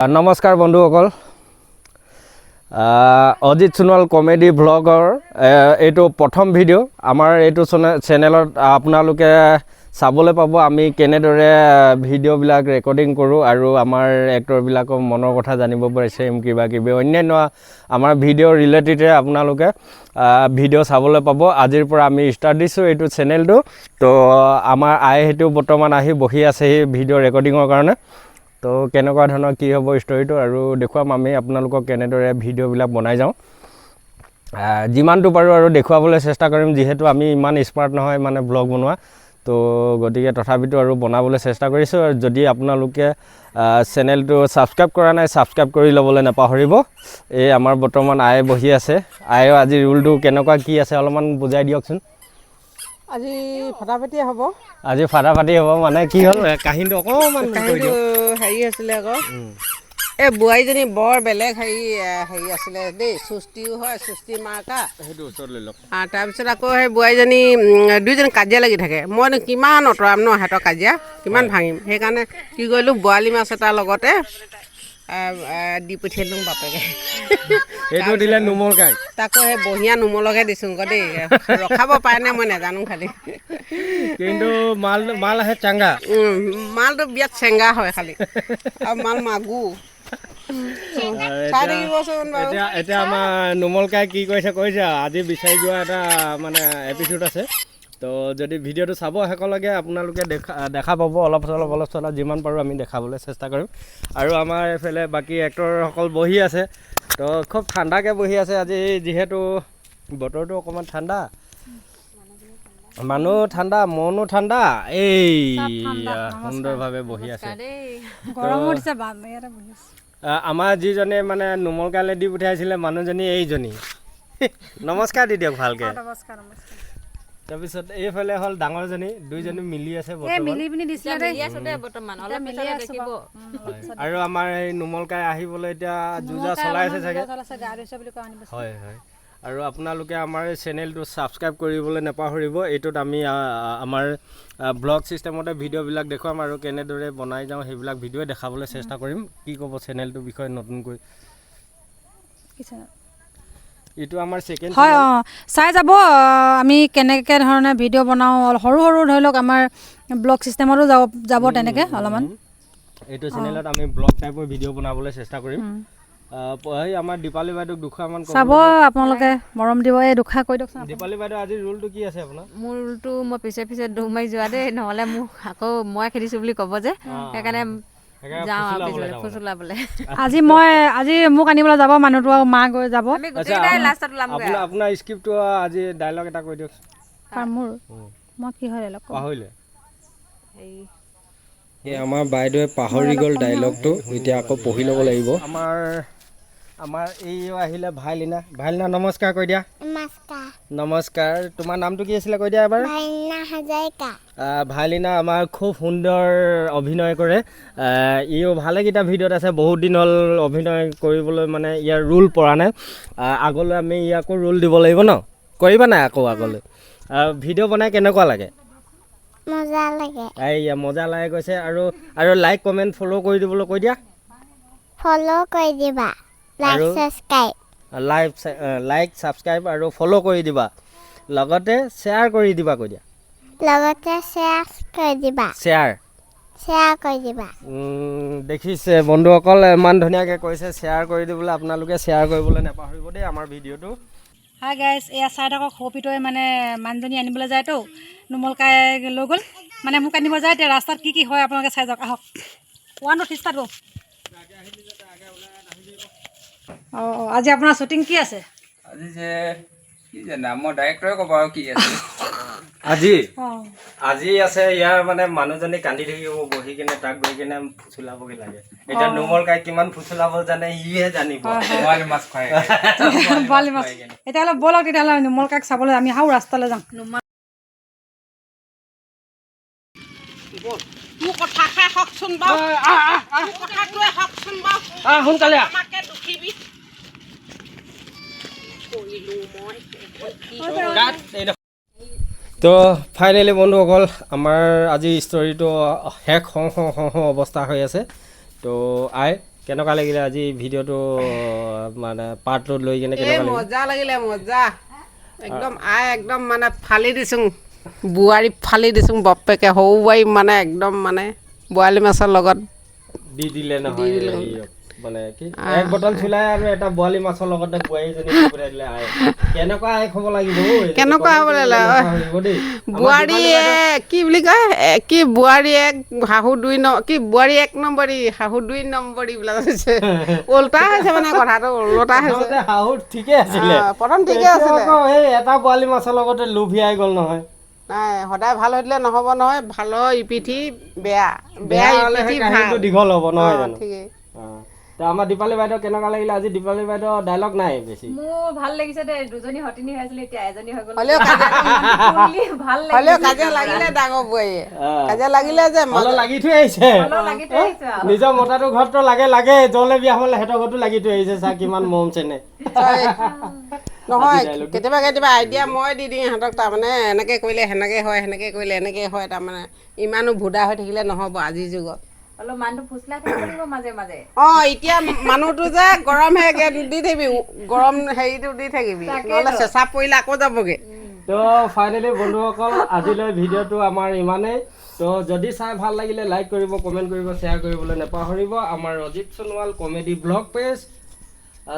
नमस्कार बंधुসকল Ajit Sonowal comedy bagger एटो प्रथम video आमार एटो चेनेलत आपनालोके चाबले पाबो आमी केनेदरे भिडिओ बिलाक रेकर्डिंग करूँ आरो आमार एक्टर बिलाकर मनर कथा जानिब पारिम किबा किबि अन्यान्य आमार भिडिओ रिलेटेड आपनालोके भिडिओ चाबले पाबो आजिर पर आमी स्टार्ट दिसो एटो चेनेलटो तो आमार आइ हेतु बर्तमान आहि बहि आछे भिडिओ रेकर्डिंगर कारणे तो केनेकुवा धৰণৰ কি হ'ব ষ্টৰীটো আৰু দেখুৱাম আমি আপোনালোকক কেনেদৰে ভিডিঅ'বিলাক বনাই যাওঁ যিমানটো পাৰো আৰু দেখুৱাবলৈ চেষ্টা কৰিম যিহেতু আমি ইমান স্মাৰ্ট নহয় মানে ব্লগ বনোৱা তো গতিকে তথাপিতো আৰু বনাবলৈ চেষ্টা কৰিছো আৰু যদি আপোনালোকে চেনেলটো সাবস্ক্ৰাইব কৰা নাই সাবস্ক্ৰাইব কৰি ল'বলৈ নাপাহৰিব এই আমাৰ বৰ্তমান আই বহি আছে আইও আজি ৰুলটো কেনেকুৱা কি আছে অলপমান বুজাই দিয়কচোন আজি ফটাফটি হ'ব আজি ফটাফটি হ'ব মানে কি হ'ল কাহিনীটো অকমান কৈ দিও হেৰি আছিলে আকৌ এই বুৱাইজনী বৰ বেলেগ হেৰি আছিলে দেই সুষ্টিও হয় সুষ্টি মাকা সেইটো ওচৰত লৈ লওক তাৰপিছত আকৌ সেই বুৱাইজনী দুইজনী কাজিয়া লাগি থাকে মই কিমান অঁতৰাম ন সিহঁতৰ কাজিয়া কিমান ভাঙিম সেইকাৰণে কি কৰিলোঁ বৰালি মাছ এটাৰ লগতে দি পঠিয়ালোঁ বাপেকে এইটো দিলে নুমলকাই তাকো সেই বঢ়িয়া নুমলকে দিছোঁ আকৌ দেই ৰখাব পাৰেনে মই নাজানো খালি কিন্তু মাল আহে চাংগা মালটো বিৰাট চেংগা হয় খালি আৰু মাল মাগু এতিয়া আমাৰ নুমলকাই কি কৈছে আজি বিচাৰি যোৱা এটা মানে এপিচোড আছে তো যদি ভিডিঅ'টো চাব শেষলৈকে আপোনালোকে দেখা পাব অলপ চলপ যিমান পাৰোঁ আমি দেখাবলৈ চেষ্টা কৰিম আৰু আমাৰ এফালে বাকী এক্টৰসকল বহি আছে তো খুব ঠাণ্ডাকৈ বহি আছে আজি যিহেতু বতৰটো অকণমান ঠাণ্ডা মানুহ ঠাণ্ডা মনো ঠাণ্ডা এই সুন্দৰভাৱে বহি আছে আমাৰ যিজনে মানে নুমলকালে দি পঠিয়াইছিলে মানুহজনী এইজনী নমস্কাৰ দি দিয়ক ভালকৈ তাৰপিছত এইফালে হ'ল ডাঙৰজনী দুইজনী মিলি আছে আৰু আমাৰ এই নুমলকাই আহিবলৈ এতিয়া যুঁজা চলাই আছে চাগে হয় হয় আৰু আপোনালোকে আমাৰ চেনেলটো সাবস্ক্ৰাইব কৰিবলৈ নাপাহৰিব এইটোত আমি আমাৰ ব্লগ সিস্টেমতে ভিডিঅ'বিলাক দেখুৱাম আৰু কেনেদৰে বনাই যাওঁ সেইবিলাক ভিডিঅ' দেখাবলৈ চেষ্টা কৰিম কি ক'ব চেনেলটোৰ বিষয়ে নতুনকৈ এইটো আমাৰ সেকেন্ড হয় চাই যাব আমি কেনেকৈ ধৰণে ভিডিঅ' বনাওঁ সৰু ধৰি লওক আমাৰ ব্লগ সিস্টেমতো যাব তেনেকৈ অলপমান এইটো চেনেলত আমি ব্লগ টাইপৰ ভিডিঅ' বনাবলৈ চেষ্টা কৰিম আমাৰ দীপালী বাইদেউক দুখামান চাব আপোনালোকে মৰম দিব এই দুখা কৈ দিয়কচোন দীপালী বাইদেউ আজি ৰুলটো কি আছে আপোনাৰ মোৰ ৰুলটো মই পিছে দৌৰ মাৰি যোৱা দেই নহ'লে মোক আকৌ মই খেদিছোঁ বুলি ক'ব যে সেইকাৰণে আজি মোক আনিবলৈ যাব মানুহটো আৰু মা গৈ যাব আপোনাৰ স্ক্ৰিপ্টটো আজি ডায়লগ এটা কৈ দিয়ক মোৰ মই কি হয় ডায়লগ পাহৰিলে আমাৰ বাইদেৱে পাহৰি গ'ল ডায়লগটো এতিয়া আকৌ পঢ়ি ল'ব লাগিব আমাৰ এই আহিলে ভাইলিনা নমস্কাৰ কৈ দিয়া নমস্কাৰ তোমাৰ নামটো কি আছিলে কৈ দিয়া এবাৰ ভাইলিনা আমাৰ খুব সুন্দৰ অভিনয় কৰে ইও ভালেকেইটা ভিডিঅ'ত আছে বহুত দিন হ'ল অভিনয় কৰিবলৈ মানে ইয়াৰ ৰোল পৰা নাই আগলৈ আমি ইয়াকো ৰোল দিব লাগিব ন কৰিবা নাই আকৌ আগলৈ ভিডিঅ' বনাই কেনেকুৱা লাগে মজা লাগে কৈছে আৰু লাইক কমেণ্ট ফ'ল' কৰি দিবলৈ কৈ দিয়া লাইক ছাবস্ক্ৰাইব আৰু ফ'ল' কৰি দিবা লগতে শ্বেয়াৰ কৰি দিবা কৈ দিয়া দেখিছে বন্ধুসকল ইমান ধুনীয়াকৈ কৈছে শ্বেয়াৰ কৰি দিবলৈ আপোনালোকে শ্বেয়াৰ কৰিবলৈ নাপাহৰিব দেই আমাৰ ভিডিঅ'টো হাই গাইজ এয়া চাই থাকক সৌপিতৈ মানে মানুহজনী আনিবলৈ যায়তো নুমলকাই লৈ গ'ল মানে মোক আনিব যায় এতিয়া ৰাস্তাত কি হয় আপোনালোকে চাই যাওক আহক 1 2 ষ্টাৰ্ট কৰক আজি আপোনাৰ শ্বুটিং কি আছে আজি যে কি জানা মই ডাইৰেক্টৰে ক'ব আৰু কি আছে আজি আছে ইয়াৰ মানে মানুহজনী কান্দি থাকিব বহি কিনে তাক গৈ কিনে ফুচুলাবগৈ লাগে এতিয়া নুমলকাই কিমান ফুচুলাব জানে ইহে জানিব বৰালি মাছ খায় এতিয়া অলপ ব'লক তেতিয়াহ'লে নুমলকাইক চাবলৈ আমি আহোঁ ৰাস্তালৈ যাওঁ মোৰ কথাষাৰ হওকচোন বাৰু মোৰ কথাটোৱে হওকচোন বাৰু সোনকালে আমাকে দুখিবি তো ফাইনেলি বন্ধুসকল আমাৰ আজি ষ্টৰিটো শেষ হওঁ অৱস্থা হৈ আছে তো কেনেকুৱা লাগিলে আজি ভিডিঅ'টো মানে পাৰ্টটোত লৈ কিনে এই কেনেকুৱা লাগিলে মজা লাগিলে মজা একদম একদম মানে ফালি দিছোঁ বোৱাৰী ফালি দিছোঁ বাপেকে সৰু বোৱাৰী মানে একদম মানে বৰালি মাছৰ লগত দি দিলে নহয় হেৰিয়ক, মানে কি এক বটল চুলাই আৰু এটা বৰালি মাছৰ লগতে বোৱাৰীজনী পঠিয়াই দিলে আই কেনেকুৱা আই খাব লাগিব কেনেকুৱা হ'ব দেই বোৱাৰী কি বুলি কয় কি বোৱাৰী এক শাহু দুই কি বোৱাৰী এক নম্বৰী শাহু দুই নম্বৰী বোলা হৈছে ওলোটা হৈছে মানে কথাটো ওলোটা হৈছে শাহু ঠিকে আছিলে প্ৰথম ঠিকে আছিলে এই এটা বৰালি মাছৰ লগতে লোভিয়াই গ'ল নহয় নাই সদায় ভাল হৈ দিলে নহ'ব নহয় ভালৰ ইপিঠি বেয়া বেয়া হ'লে ইপিঠি কাহিনীটো ভাল দীঘল হ'ব নহয় জানো ঠিকেই তো আমাৰ দীপালী বাইদেউ কেনেকুৱা লাগিলে আজি দীপালী বাইদেউ ডাইলগ নাই বেছি মোৰ ভাল লাগিছে দে দুজনী সতিনী হৈ আছিলে এতিয়া এজনী হৈ গ'ল হ'লেও কাজিয়া ভাল হ'লেও কাজিয়া লাগিলে ডাঙৰ বোৱাৰীয়ে কাজিয়া লাগিলে যে অলপ লাগি থৈ আহিছে লাগি থৈ আহিছে আৰু। নিজৰ মতাটো ঘৰতো লাগে জলে বিয়া হ'লে সিহঁতৰ ঘৰতো লাগি থৈ আহিছে চা কিমান মৰম চেনে নহয় কেতিয়াবা কেতিয়াবা আইডিয়া মই দি দিওঁ ইহঁতক তাৰমানে এনেকৈ কৰিলে সেনেকৈ হয় সেনেকৈ কৰিলে এনেকৈ হয় তাৰমানে ইমানো ভুদা হৈ থাকিলে নহ'ব আজিৰ যুগত অলপ মানুহটো ফুচলাই থাকিব লাগিব মাজে মাজে এতিয়া মানুহটো যে গৰম হেৰিকে দি থাকিবি গৰম হেৰিটো দি থাকিবি নহ'লে চেঁচা পৰিলে আকৌ যাবগৈ তো ফাইনেলি বন্ধুসকল আজিলৈ ভিডিঅ'টো আমাৰ ইমানেই তো যদি চাই ভাল লাগিলে লাইক কৰিব কমেণ্ট কৰিব শ্বেয়াৰ কৰিবলৈ নাপাহৰিব আমাৰ Ajit Sonowal comedy blog page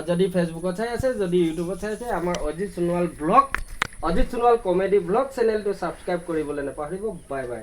যদি ফেচবুকত চাই আছে যদি ইউটিউবত চাই আছে আমাৰ অজিত সোণোৱাল কমেডি ব্লগ চেনেলটো ছাবস্ক্ৰাইব কৰিবলৈ নাপাহৰিব বাই বাই